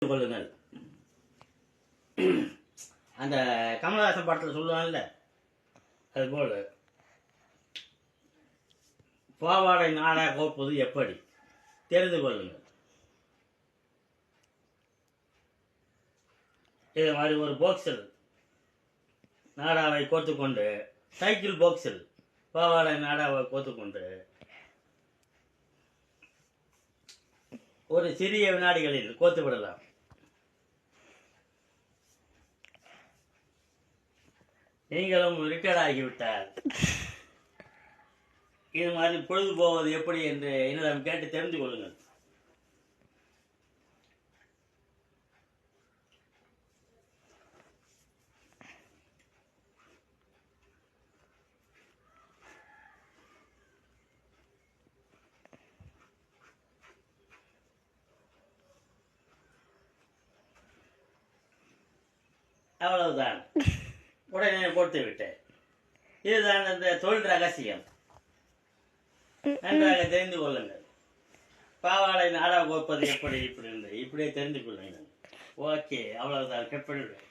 கொள்ளுங்கள். அந்த கமலஹாசன் படத்தில் சொல்லுவாங்கல்ல, அதுபோல் பாவாடை நாடா கோப்பது எப்படி தெரிந்து கொள்ளுங்கள். இது மாதிரி ஒரு பாக்ஸில் நாடாவை கோத்துக்கொண்டு, சைக்கிள் பாக்ஸில் பாவாடை நாடாவை கோத்துக்கொண்டு ஒரு சிறிய வினாடிகளில் கோத்து விடலாம். நீங்களும் ரிட்டையர்ட் ஆகிவிட்டால் இது மாதிரி பொழுது போவது எப்படி என்று என்னிடம் கேட்டு தெரிந்து கொள்ளுங்கள். அவ்வளவுதான், உடனே போட்டு விட்டேன். இதுதான் அந்த தொழில் ரகசியம். நன்றாக தெரிந்து கொள்ளுங்கள். பாவாடை நாடா கோப்பது எப்படி இப்படியே தெரிந்து கொள்ளுங்கள். ஓகே, அவ்வளவுதான். கட் பண்ணிவிடுவேன்.